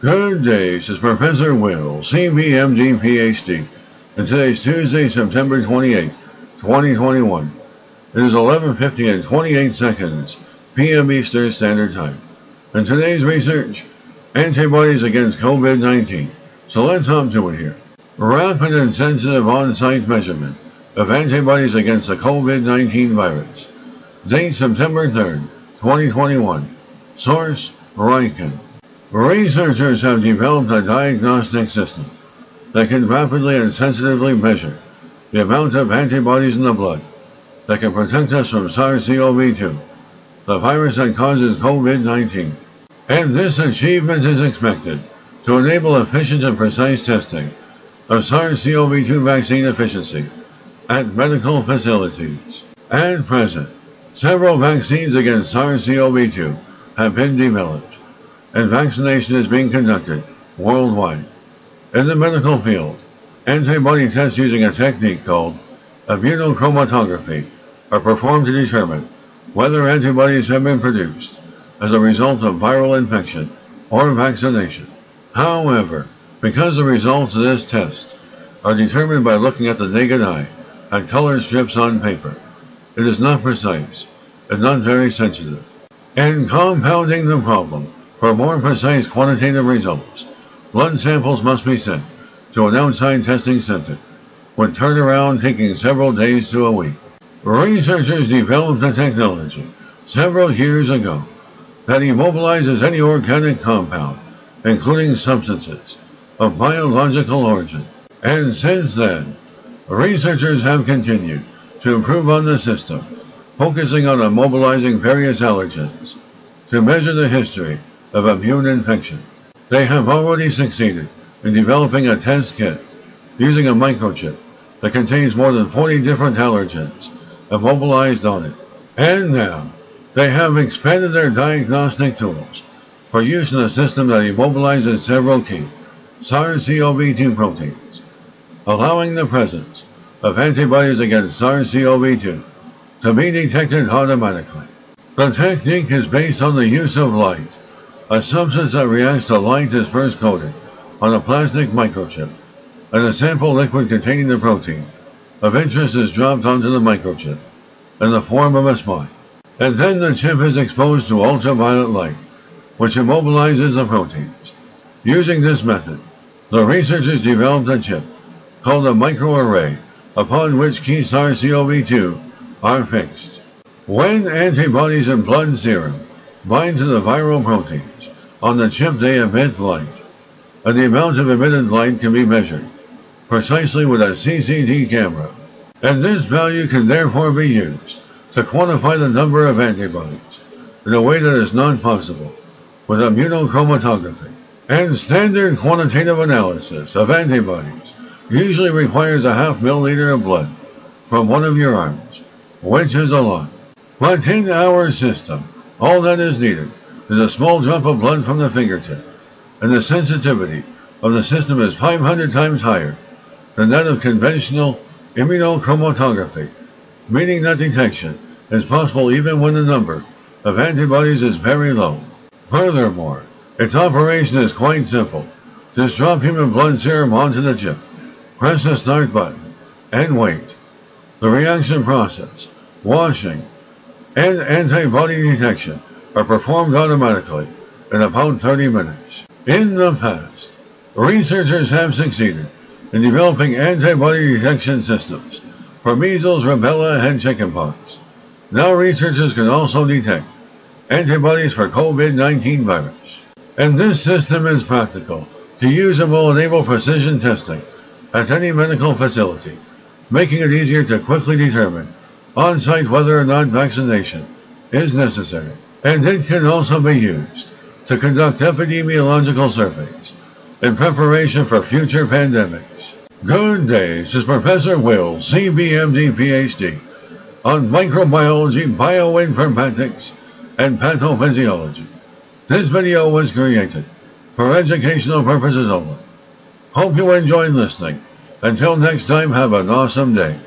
Good day, this is Professor Will, CBMD, PhD, and today's Tuesday, September 28, 2021. It is 11:50 and 28 seconds p.m. Eastern Standard Time. And today's research, antibodies against COVID-19. So let's hop to it here. Rapid and sensitive on-site measurement of antibodies against the COVID-19 virus. Date September 3rd, 2021. Source, Riken. Researchers have developed a diagnostic system that can rapidly and sensitively measure the amount of antibodies in the blood that can protect us from SARS-CoV-2, the virus that causes COVID-19. And this achievement is expected to enable efficient and precise testing of SARS-CoV-2 vaccine efficiency at medical facilities. At present, several vaccines against SARS-CoV-2 have been developed, and vaccination is being conducted worldwide. In the medical field, antibody tests using a technique called immunochromatography are performed to determine whether antibodies have been produced as a result of viral infection or vaccination. However, because the results of this test are determined by looking at the naked eye at color strips on paper, it is not precise and not very sensitive. And compounding the problem, for more precise quantitative results, blood samples must be sent to an outside testing center, with turnaround taking several days to a week. Researchers developed a technology several years ago that immobilizes any organic compound, including substances of biological origin. And since then, researchers have continued to improve on the system, focusing on immobilizing various allergens to measure the history of immune infection. They have already succeeded in developing a test kit using a microchip that contains more than 40 different allergens immobilized on it. And now, they have expanded their diagnostic tools for use in a system that immobilizes several key SARS-CoV-2 proteins, allowing the presence of antibodies against SARS-CoV-2 to be detected automatically. The technique is based on the use of light. A substance that reacts to light is first coated on a plastic microchip, and a sample liquid containing the protein of interest is dropped onto the microchip in the form of a spine. And then the chip is exposed to ultraviolet light, which immobilizes the proteins. Using this method, the researchers developed a chip called a microarray upon which key SARS-CoV-2 are fixed. When antibodies in blood serum bind to the viral proteins on the chip, they emit light, and the amount of emitted light can be measured precisely with a CCD camera, and this value can therefore be used to quantify the number of antibodies in a way that is not possible with immunochromatography. And standard quantitative analysis of antibodies usually requires a half milliliter of blood from one of your arms, which is a lot. But in our system, all that is needed is a small drop of blood from the fingertip, and the sensitivity of the system is 500 times higher than that of conventional immunochromatography, meaning that detection is possible even when the number of antibodies is very low. Furthermore, its operation is quite simple. Just drop human blood serum onto the chip, press the start button, and wait. The reaction process, washing, and antibody detection are performed automatically in about 30 minutes. In the past, researchers have succeeded in developing antibody detection systems for measles, rubella, and chickenpox. Now researchers can also detect antibodies for COVID-19 virus. And this system is practical to use and will enable precision testing at any medical facility, making it easier to quickly determine on-site whether or not vaccination is necessary. And it can also be used to conduct epidemiological surveys in preparation for future pandemics. Good day, this is Professor Will, CBMD, PhD, on microbiology, bioinformatics, and pathophysiology. This video was created for educational purposes only. Hope you enjoyed listening. Until next time, have an awesome day.